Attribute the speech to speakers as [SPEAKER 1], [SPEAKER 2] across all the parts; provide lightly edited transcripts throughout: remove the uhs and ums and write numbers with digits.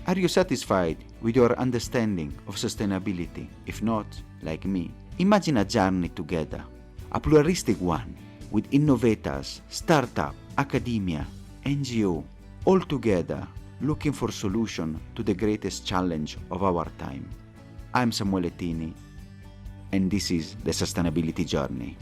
[SPEAKER 1] Are you satisfied with your understanding of sustainability? If not, like me, imagine a journey together, a pluralistic one, with innovators, startup, academia, NGO, all together looking for solution to the greatest challenge of our time. I'm Samuele Tini, and this is the Sustainability Journey.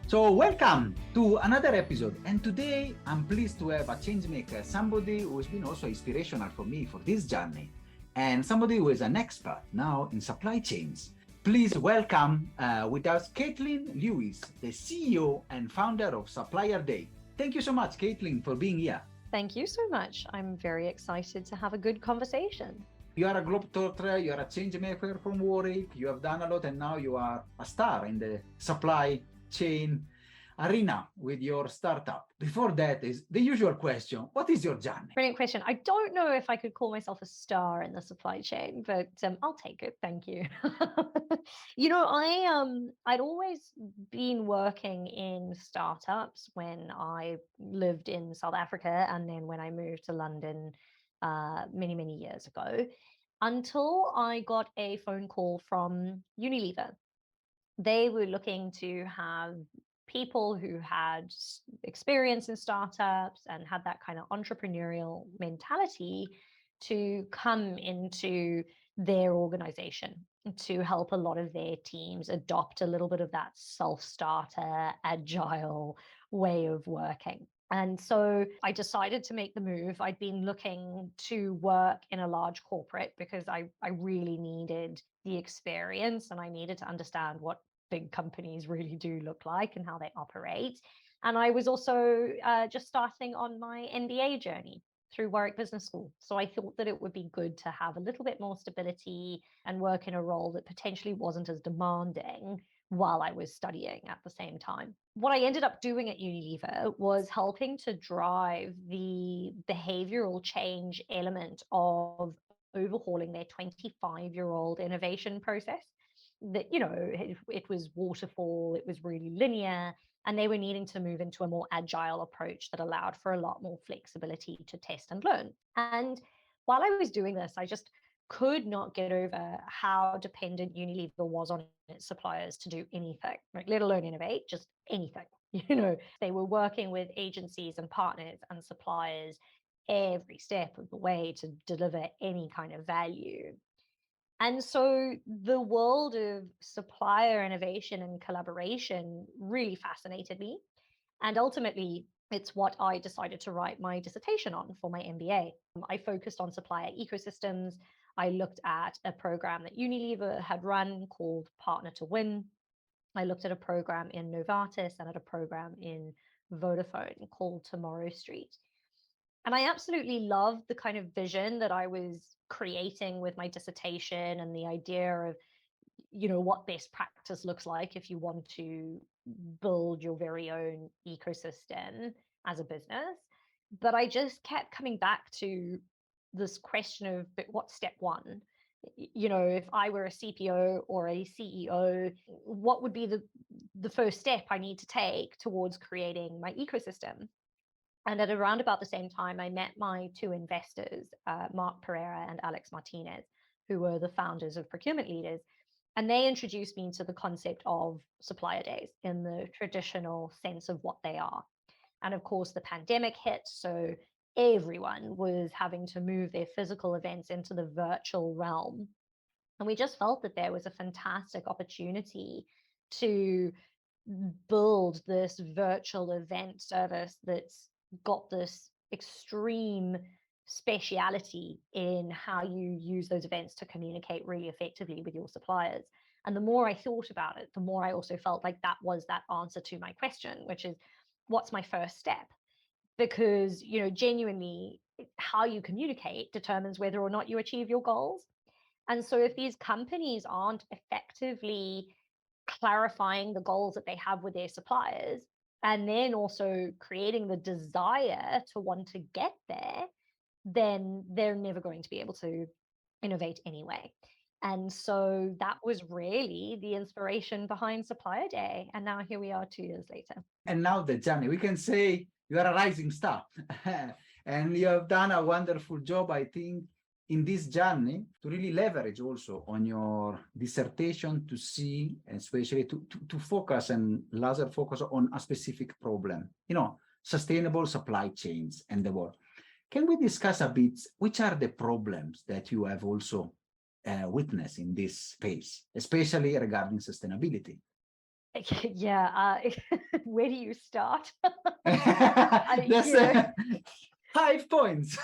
[SPEAKER 2] So welcome to another episode, and today I'm pleased to have a changemaker, somebody who has been also inspirational for me for this journey, and somebody who is an expert now in supply chains. Please welcome with us Caitlyn Lewis, the CEO and founder of Supplier Day. Thank you so much, Caitlyn, for being here.
[SPEAKER 3] Thank you so much. I'm very excited to have a good conversation.
[SPEAKER 2] You are a globetrotter, you are a changemaker from Warwick, you have done a lot, and now you are a star in the supply chain arena with your startup. Before that is the usual question: what is your journey?
[SPEAKER 3] Brilliant question. I don't know if I could call myself a star in the supply chain, but I'll take it. Thank you. I'd always been working in startups when I lived in South Africa, and then when I moved to London many years ago, until I got a phone call from Unilever. They were looking to have people who had experience in startups and had that kind of entrepreneurial mentality to come into their organization to help a lot of their teams adopt a little bit of that self-starter, agile way of working. And so I decided to make the move. I'd been looking to work in a large corporate because I really needed the experience and I needed to understand what big companies really do look like and how they operate. And I was also just starting on my MBA journey through Warwick Business School. So I thought that it would be good to have a little bit more stability and work in a role that potentially wasn't as demanding while I was studying at the same time. What I ended up doing at Unilever was helping to drive the behavioral change element of overhauling their 25-year-old innovation process. That, it was waterfall, it was really linear, and they were needing to move into a more agile approach that allowed for a lot more flexibility to test and learn. And while I was doing this, I just could not get over how dependent Unilever was on its suppliers to do anything, like, let alone innovate, just anything. They were working with agencies and partners and suppliers every step of the way to deliver any kind of value. And so the world of supplier innovation and collaboration really fascinated me. And ultimately, it's what I decided to write my dissertation on for my MBA. I focused on supplier ecosystems. I looked at a program that Unilever had run called Partner to Win. I looked at a program in Novartis and at a program in Vodafone called Tomorrow Street. And I absolutely loved the kind of vision that I was creating with my dissertation and the idea of, what best practice looks like if you want to build your very own ecosystem as a business. But I just kept coming back to this question of, but what's step one? If I were a CPO or a CEO, what would be the first step I need to take towards creating my ecosystem? And at around about the same time, I met my two investors, Mark Pereira and Alex Martinez, who were the founders of Procurement Leaders. And they introduced me to the concept of supplier days in the traditional sense of what they are. And of course, the pandemic hit, so everyone was having to move their physical events into the virtual realm. And we just felt that there was a fantastic opportunity to build this virtual event service that's got this extreme speciality in how you use those events to communicate really effectively with your suppliers. And the more I thought about it, the more I also felt like that was that answer to my question, which is, what's my first step? Because, genuinely, how you communicate determines whether or not you achieve your goals. And so if these companies aren't effectively clarifying the goals that they have with their suppliers, and then also creating the desire to want to get there, then they're never going to be able to innovate anyway. And so that was really the inspiration behind Supplier Day. And now here we are 2 years later.
[SPEAKER 2] And now the journey, we can say you are a rising star and you have done a wonderful job, I think, in this journey to really leverage also on your dissertation to see, especially to focus and laser focus on a specific problem, sustainable supply chains and the world. Can we discuss a bit which are the problems that you have also witnessed in this space, especially regarding sustainability?
[SPEAKER 3] Yeah, where do you start?
[SPEAKER 2] That's 5 points.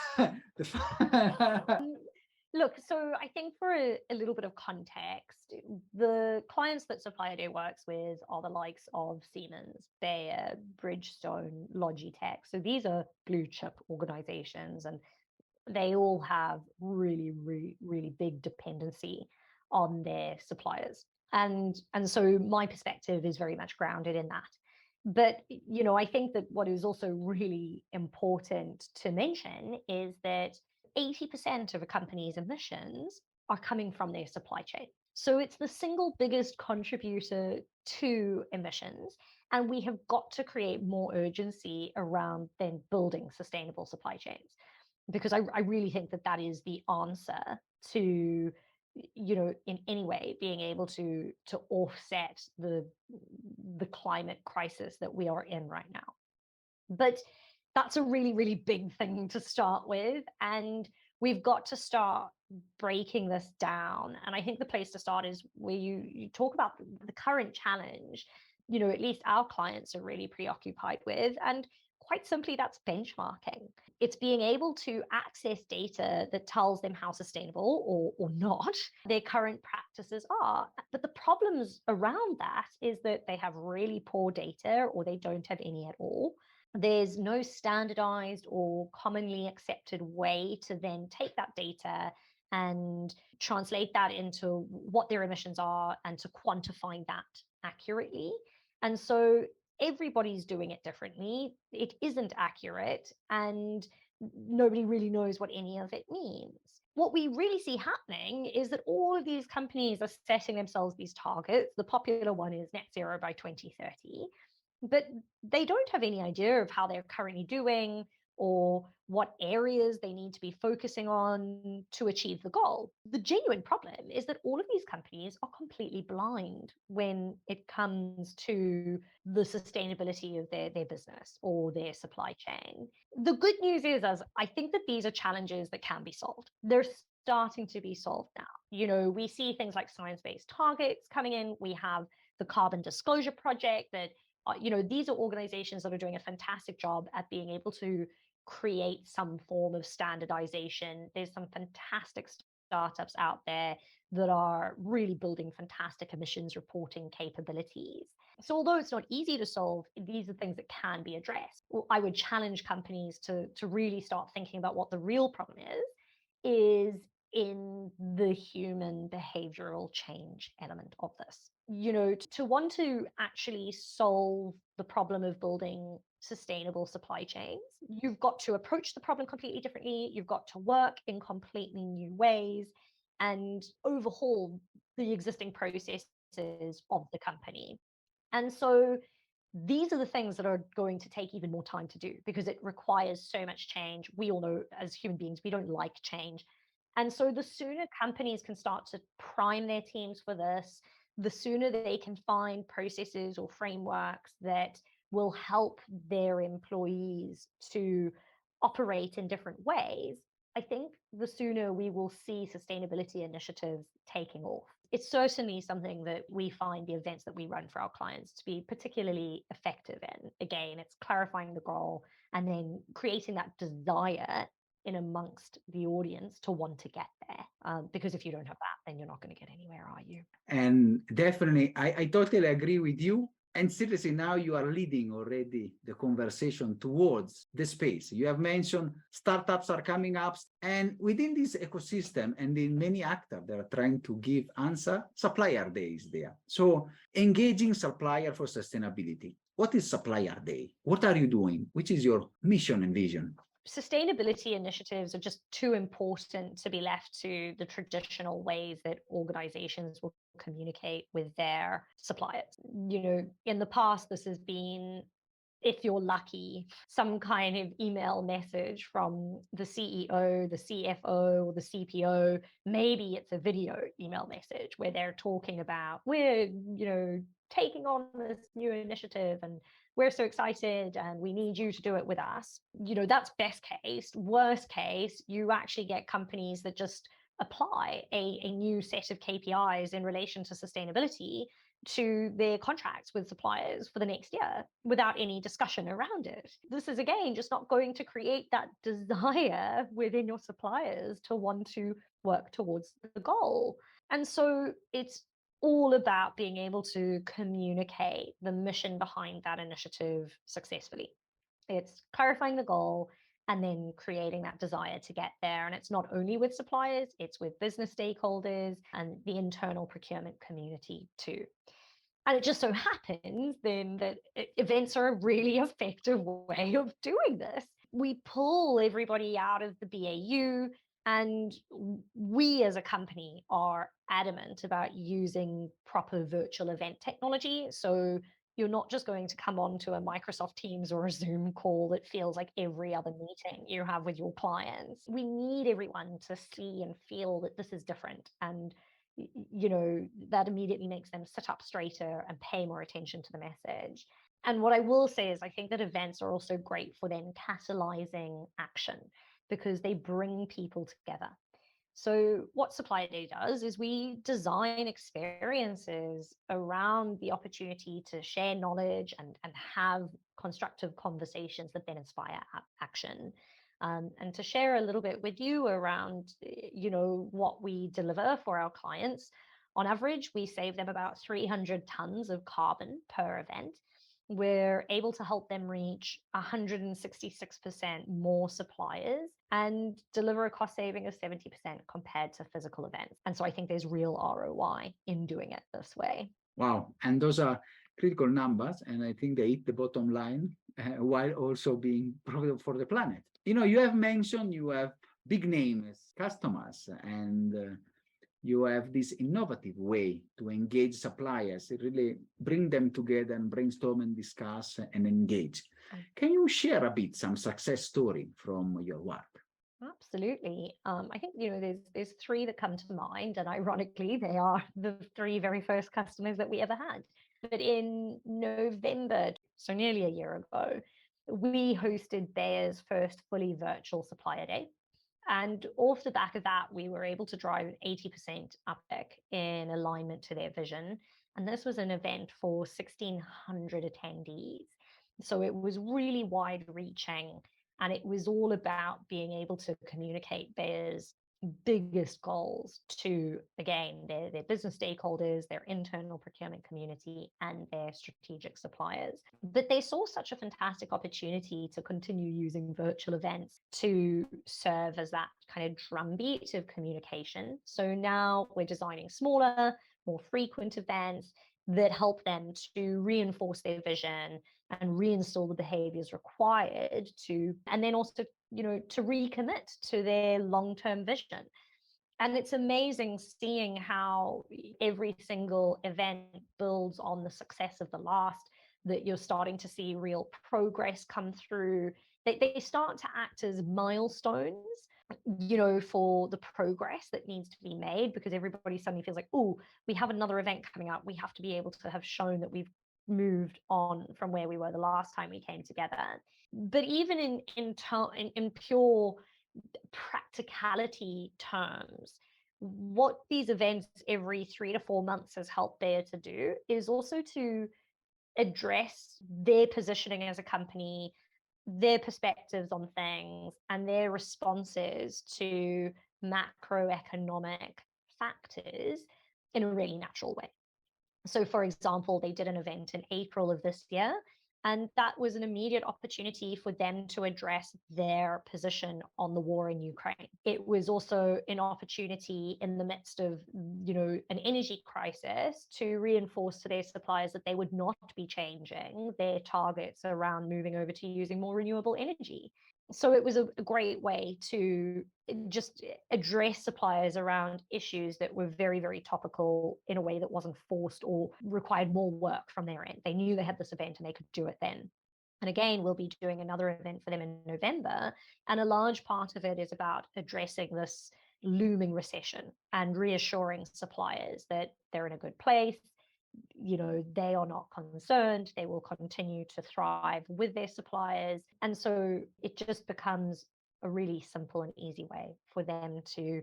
[SPEAKER 3] Look, so I think for a little bit of context, the clients that Supplier Day works with are the likes of Siemens, Bayer, Bridgestone, Logitech. So these are blue chip organizations, and they all have really, really, really big dependency on their suppliers. And so my perspective is very much grounded in that. But, I think that what is also really important to mention is that 80% of a company's emissions are coming from their supply chain. So it's the single biggest contributor to emissions. And we have got to create more urgency around then building sustainable supply chains, because I really think that that is the answer to, in any way being able to offset the climate crisis that we are in right now. But that's a really, really big thing to start with. And we've got to start breaking this down. And I think the place to start is where you talk about the current challenge, at least our clients are really preoccupied with. And quite simply, that's benchmarking. It's being able to access data that tells them how sustainable or not their current practices are. But the problems around that is that they have really poor data, or they don't have any at all. There's no standardized or commonly accepted way to then take that data and translate that into what their emissions are and to quantify that accurately. And so everybody's doing it differently. It isn't accurate, and nobody really knows what any of it means. What we really see happening is that all of these companies are setting themselves these targets. The popular one is net zero by 2030. But they don't have any idea of how they're currently doing or what areas they need to be focusing on to achieve the goal. The genuine problem is that all of these companies are completely blind when it comes to the sustainability of their business or their supply chain. The good news is, as I think that these are challenges that can be solved. They're starting to be solved now. We see things like science-based targets coming in. We have the Carbon Disclosure Project that these are organizations that are doing a fantastic job at being able to create some form of standardization. There's some fantastic startups out there that are really building fantastic emissions reporting capabilities. So although it's not easy to solve, these are things that can be addressed. I would challenge companies to really start thinking about what the real problem is in the human behavioral change element of this. To want to actually solve the problem of building sustainable supply chains, you've got to approach the problem completely differently. You've got to work in completely new ways and overhaul the existing processes of the company. And so these are the things that are going to take even more time to do because it requires so much change. We all know as human beings, we don't like change. And so the sooner companies can start to prime their teams for this, the sooner they can find processes or frameworks that will help their employees to operate in different ways, I think the sooner we will see sustainability initiatives taking off. It's certainly something that we find the events that we run for our clients to be particularly effective in. Again, it's clarifying the goal and then creating that desire in amongst the audience to want to get there. Because if you don't have that, then you're not going to get anywhere, are you?
[SPEAKER 2] And definitely, I totally agree with you. And seriously, now you are leading already the conversation towards the space. You have mentioned startups are coming up, and within this ecosystem and in many actors that are trying to give answer, Supplier Day is there. So engaging supplier for sustainability. What is Supplier Day? What are you doing? Which is your mission and vision?
[SPEAKER 3] Sustainability initiatives are just too important to be left to the traditional ways that organizations will communicate with their suppliers. In the past, this has been if you're lucky, some kind of email message from the CEO, the CFO, or the CPO. Maybe it's a video email message where they're talking about, we're, taking on this new initiative and we're so excited and we need you to do it with us. That's best case. Worst case, you actually get companies that just apply a new set of KPIs in relation to sustainability to their contracts with suppliers for the next year without any discussion around it. This is, again, just not going to create that desire within your suppliers to want to work towards the goal. And so it's all about being able to communicate the mission behind that initiative successfully. It's clarifying the goal and then creating that desire to get there. And it's not only with suppliers, it's with business stakeholders and the internal procurement community too. And it just so happens then that events are a really effective way of doing this. We pull everybody out of the BAU, and we as a company are adamant about using proper virtual event technology. So you're not just going to come on to a Microsoft Teams or a Zoom call that feels like every other meeting you have with your clients. We need everyone to see and feel that this is different, and that immediately makes them sit up straighter and pay more attention to the message. And what I will say is I think that events are also great for then catalyzing action because they bring people together. So what Supplier Day does is we design experiences around the opportunity to share knowledge and have constructive conversations that then inspire action. And to share a little bit with you around, what we deliver for our clients. On average, we save them about 300 tons of carbon per event. We're able to help them reach 166% more suppliers and deliver a cost saving of 70% compared to physical events. And so I think there's real ROI in doing it this way.
[SPEAKER 2] Wow. And those are critical numbers. And I think they hit the bottom line while also being profitable for the planet. You have mentioned you have big names, customers, and you have this innovative way to engage suppliers, really bring them together and brainstorm and discuss and engage. Can you share a bit some success story from your work?
[SPEAKER 3] Absolutely. I think, there's three that come to mind, and ironically, they are the three very first customers that we ever had. But in November, so nearly a year ago, we hosted Bayer's first fully virtual Supplier Day. And off the back of that, we were able to drive an 80% uptick in alignment to their vision. And this was an event for 1,600 attendees. So it was really wide reaching. And it was all about being able to communicate Bayer's biggest goals to, again, their business stakeholders, their internal procurement community, and their strategic suppliers. But they saw such a fantastic opportunity to continue using virtual events to serve as that kind of drumbeat of communication. So now we're designing smaller, more frequent events that help them to reinforce their vision and reinstall the behaviors required to, and then also, to recommit to their long-term vision. And it's amazing seeing how every single event builds on the success of the last, that you're starting to see real progress come through. They start to act as milestones, for the progress that needs to be made, because everybody suddenly feels like, oh, we have another event coming up. We have to be able to have shown that we've moved on from where we were the last time we came together. But even in pure practicality terms, what these events every 3 to 4 months has helped Bayer to do is also to address their positioning as a company, their perspectives on things, and their responses to macroeconomic factors in a really natural way. So, for example, they did an event in April of this year, and that was an immediate opportunity for them to address their position on the war in Ukraine. It was also an opportunity in the midst of, an energy crisis to reinforce to their suppliers that they would not be changing their targets around moving over to using more renewable energy. So it was a great way to just address suppliers around issues that were very, very topical in a way that wasn't forced or required more work from their end. They knew they had this event and they could do it then. And again, we'll be doing another event for them in November. And a large part of it is about addressing this looming recession and reassuring suppliers that they're in a good place. They are not concerned. They will continue to thrive with their suppliers. And so it just becomes a really simple and easy way for them to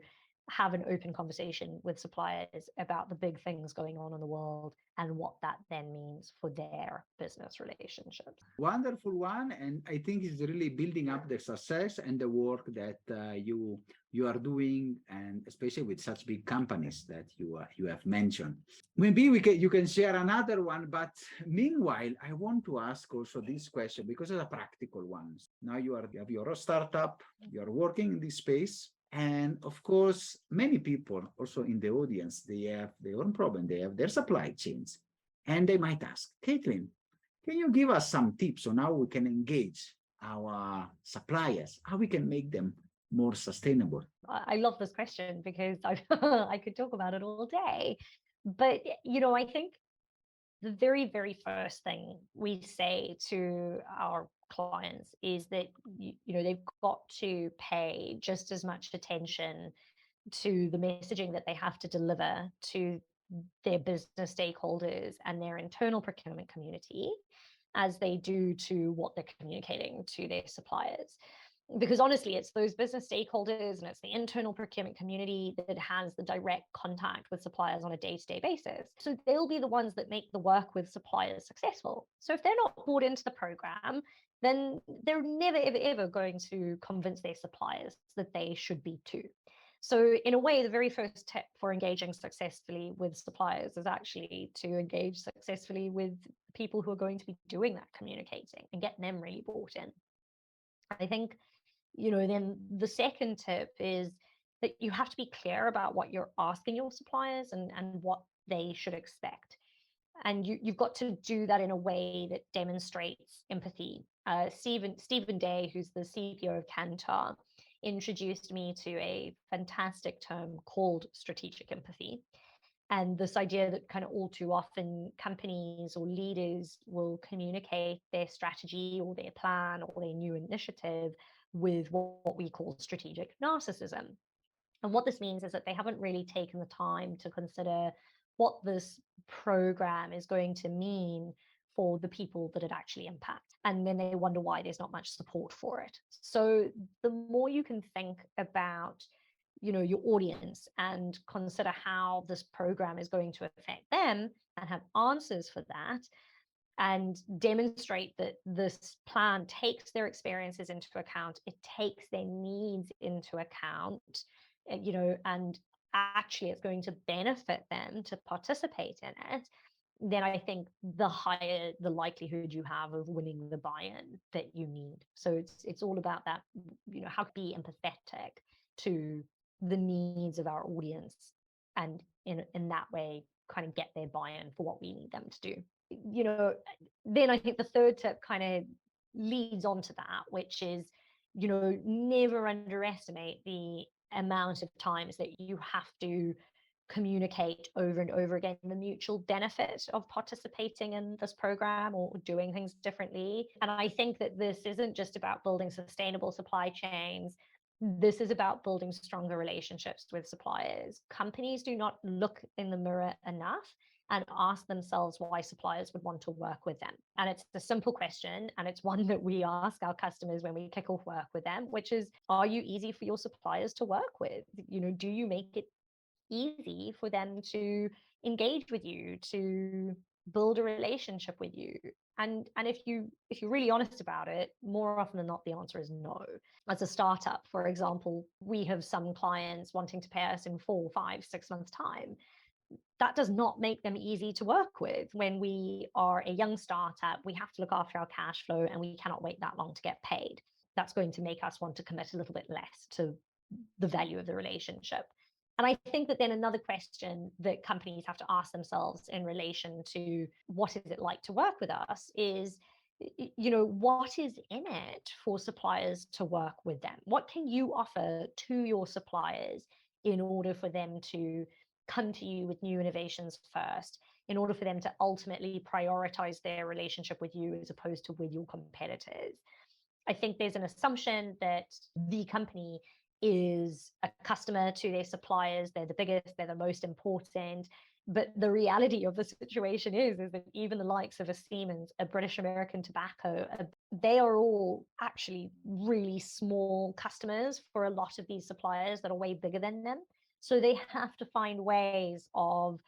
[SPEAKER 3] have an open conversation with suppliers about the big things going on in the world and what that then means for their business relationships.
[SPEAKER 2] Wonderful one, and I think it's really building up the success and the work that you are doing, and especially with such big companies that you have mentioned. Maybe you can share another one, but meanwhile, I want to ask also this question because it's a practical one. Now you have your startup, you are working in this space. And of course, many people also in the audience, they have their own problem. They have their supply chains. And they might ask, Caitlyn, can you give us some tips on how we can engage our suppliers, how we can make them more sustainable?
[SPEAKER 3] I love this question because I could talk about it all day. But, I think the very, very first thing we say to our clients is that, they've got to pay just as much attention to the messaging that they have to deliver to their business stakeholders and their internal procurement community as they do to what they're communicating to their suppliers. Because honestly, it's those business stakeholders and it's the internal procurement community that has the direct contact with suppliers on a day-to-day basis. So they'll be the ones that make the work with suppliers successful. So if they're not bought into the program, then they're never, ever, ever going to convince their suppliers that they should be too. So in a way, the very first tip for engaging successfully with suppliers is actually to engage successfully with people who are going to be doing that communicating and get them really bought in. I think, then the second tip is that you have to be clear about what you're asking your suppliers and what they should expect. And you've got to do that in a way that demonstrates empathy. Stephen Day, who's the CPO of Kantar, introduced me to a fantastic term called strategic empathy. And this idea that kind of all too often companies or leaders will communicate their strategy or their plan or their new initiative with what we call strategic narcissism. And what this means is that they haven't really taken the time to consider what this program is going to mean for the people that it actually impacts. And then they wonder why there's not much support for it. So the more you can think about your audience and consider how this program is going to affect them and have answers for that, and demonstrate that this plan takes their experiences into account, it takes their needs into account, and actually it's going to benefit them to participate in it, then I think the higher the likelihood you have of winning the buy-in that you need. So it's all about that, how to be empathetic to the needs of our audience, and in that way kind of get their buy-in for what we need them to do. Then I think the third tip kind of leads on to that, which is, never underestimate the amount of times that you have to communicate over and over again the mutual benefit of participating in this program or doing things differently. And I think that this isn't just about building sustainable supply chains. This is about building stronger relationships with suppliers. Companies do not look in the mirror enough and ask themselves why suppliers would want to work with them. And it's a simple question, and it's one that we ask our customers when we kick off work with them, which is, are you easy for your suppliers to work with? Do you make it easy for them to engage with you, to build a relationship with you? And if you're really honest about it, more often than not, the answer is no. As a startup, for example, we have some clients wanting to pay us in 4, 5, 6 months' time. That does not make them easy to work with. When we are a young startup, we have to look after our cash flow and we cannot wait that long to get paid. That's going to make us want to commit a little bit less to the value of the relationship. And I think that then another question that companies have to ask themselves in relation to what is it like to work with us is, what is in it for suppliers to work with them? What can you offer to your suppliers in order for them to come to you with new innovations first, in order for them to ultimately prioritize their relationship with you as opposed to with your competitors. I think there's an assumption that the company is a customer to their suppliers. They're the biggest, they're the most important. But the reality of the situation is that even the likes of a Siemens, a British American Tobacco, they are all actually really small customers for a lot of these suppliers that are way bigger than them. So they have to find ways of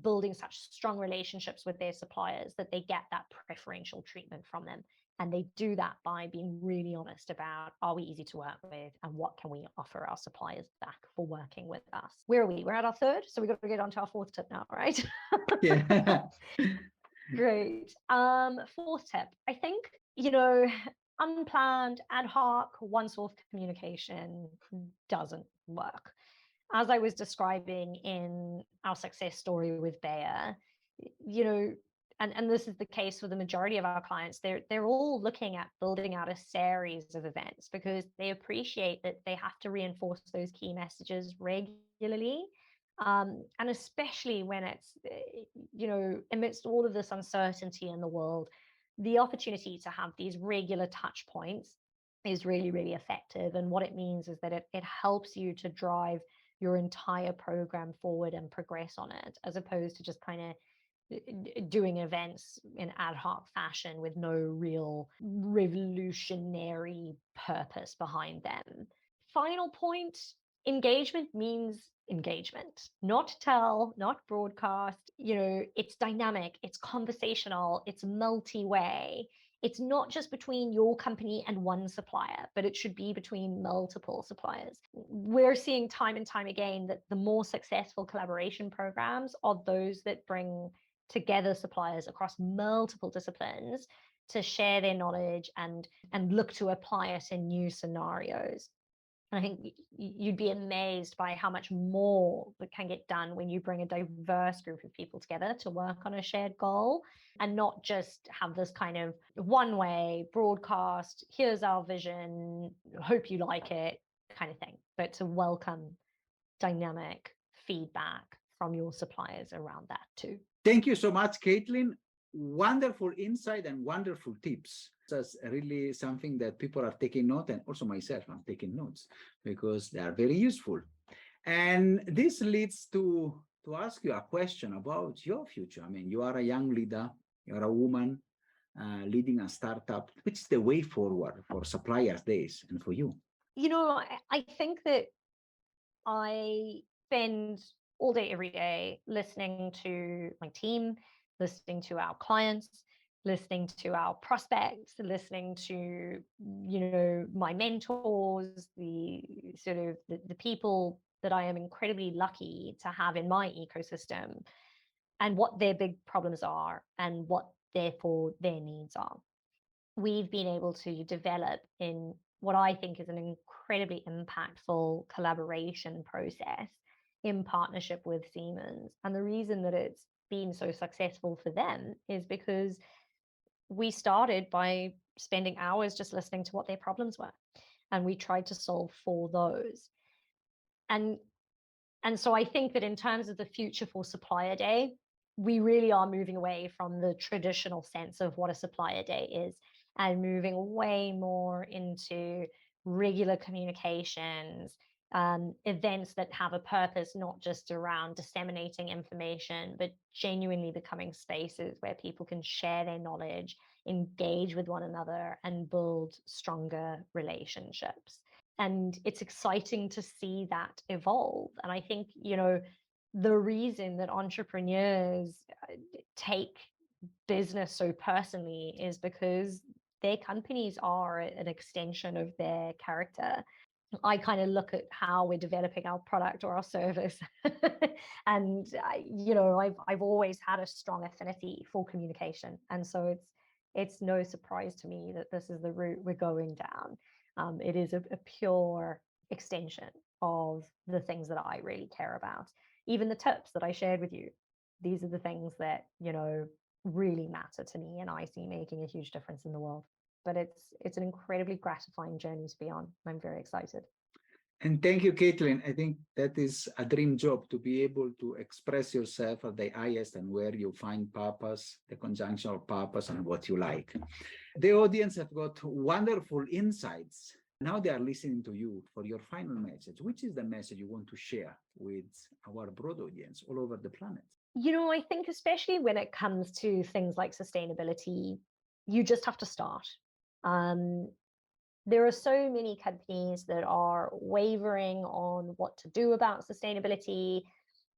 [SPEAKER 3] building such strong relationships with their suppliers that they get that preferential treatment from them. And they do that by being really honest about, are we easy to work with, and what can we offer our suppliers back for working with us? Where are we? We're at our third, so we've got to get on to our fourth tip now, right?
[SPEAKER 2] Yeah.
[SPEAKER 3] Great. Fourth tip, I think, unplanned, ad hoc, one-source communication doesn't work. As I was describing in our success story with Bayer, and this is the case for the majority of our clients, they're all looking at building out a series of events because they appreciate that they have to reinforce those key messages regularly. And especially when it's, amidst all of this uncertainty in the world, the opportunity to have these regular touch points is really, really effective. And what it means is that it helps you to drive your entire program forward and progress on it, as opposed to just kind of doing events in ad hoc fashion with no real revolutionary purpose behind them. Final point, engagement means engagement, not tell, not broadcast. It's dynamic, it's conversational, it's multi-way. It's not just between your company and one supplier, but it should be between multiple suppliers. We're seeing time and time again that the more successful collaboration programs are those that bring together suppliers across multiple disciplines to share their knowledge and look to apply it in new scenarios. And I think you'd be amazed by how much more that can get done when you bring a diverse group of people together to work on a shared goal, and not just have this kind of one-way broadcast, here's our vision, hope you like it kind of thing, but to welcome dynamic feedback from your suppliers around that too.
[SPEAKER 2] Thank you so much, Caitlyn. Wonderful insight and wonderful tips. That's really something that people are taking note, and also myself, I'm taking notes because they are very useful. And this leads to ask you a question about your future. I mean, you are a young leader, you're a woman leading a startup. Which is the way forward for Supplier's days and for you?
[SPEAKER 3] I think that I spend all day, every day, listening to my team, listening to our clients, listening to our prospects, listening to, my mentors, the sort of the people that I am incredibly lucky to have in my ecosystem, and what their big problems are and what therefore their needs are. We've been able to develop in what I think is an incredibly impactful collaboration process in partnership with Siemens. And the reason that it's been so successful for them is because we started by spending hours just listening to what their problems were, and we tried to solve for those. And so I think that in terms of the future for Supplier Day, we really are moving away from the traditional sense of what a Supplier Day is and moving way more into regular communications, events that have a purpose, not just around disseminating information, but genuinely becoming spaces where people can share their knowledge, engage with one another, and build stronger relationships. And it's exciting to see that evolve. And I think, the reason that entrepreneurs take business so personally is because their companies are an extension of their character. I kind of look at how we're developing our product or our service. And, I've always had a strong affinity for communication. And so it's no surprise to me that this is the route we're going down. It is a pure extension of the things that I really care about. Even the tips that I shared with you, these are the things that, really matter to me and I see making a huge difference in the world. But it's an incredibly gratifying journey to be on. I'm very excited.
[SPEAKER 2] And thank you, Caitlyn. I think that is a dream job, to be able to express yourself at the highest and where you find purpose, the conjunction of purpose and what you like. The audience have got wonderful insights. Now they are listening to you for your final message. Which is the message you want to share with our broad audience all over the planet?
[SPEAKER 3] I think especially when it comes to things like sustainability, you just have to start. There are so many companies that are wavering on what to do about sustainability,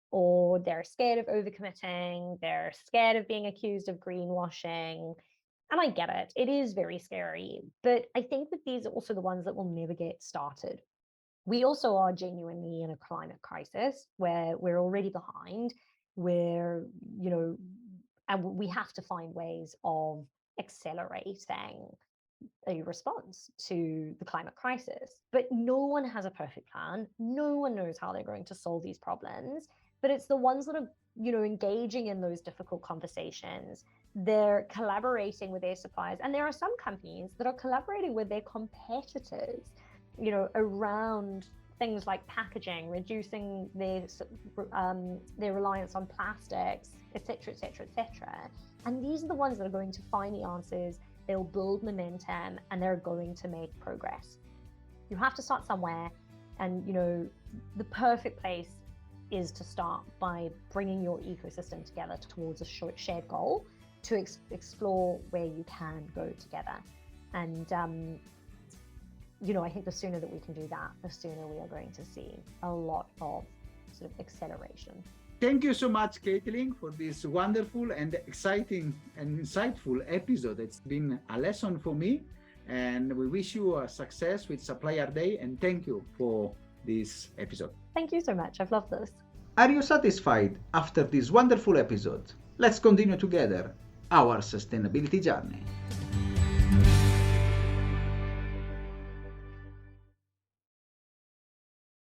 [SPEAKER 3] or they're scared of overcommitting, they're scared of being accused of greenwashing. And I get it, it is very scary. But I think that these are also the ones that will never get started. We also are genuinely in a climate crisis where we're already behind, where, and we have to find ways of accelerating a response to the climate crisis. But no one has a perfect plan. No one knows how they're going to solve these problems. But it's the ones that are, engaging in those difficult conversations. They're collaborating with their suppliers. And there are some companies that are collaborating with their competitors, around things like packaging, reducing their reliance on plastics, etc., etc., etc. And these are the ones that are going to find the answers. They'll build momentum and they're going to make progress. You have to start somewhere, and the perfect place is to start by bringing your ecosystem together towards a shared goal to explore where you can go together. And I think the sooner that we can do that, the sooner we are going to see a lot of sort of acceleration.
[SPEAKER 2] Thank you so much, Caitlyn, for this wonderful and exciting and insightful episode. It's been a lesson for me, and we wish you a success with Supplier Day, and thank you for this episode.
[SPEAKER 3] Thank you so much. I've loved this.
[SPEAKER 2] Are you satisfied after this wonderful episode? Let's continue together our sustainability journey.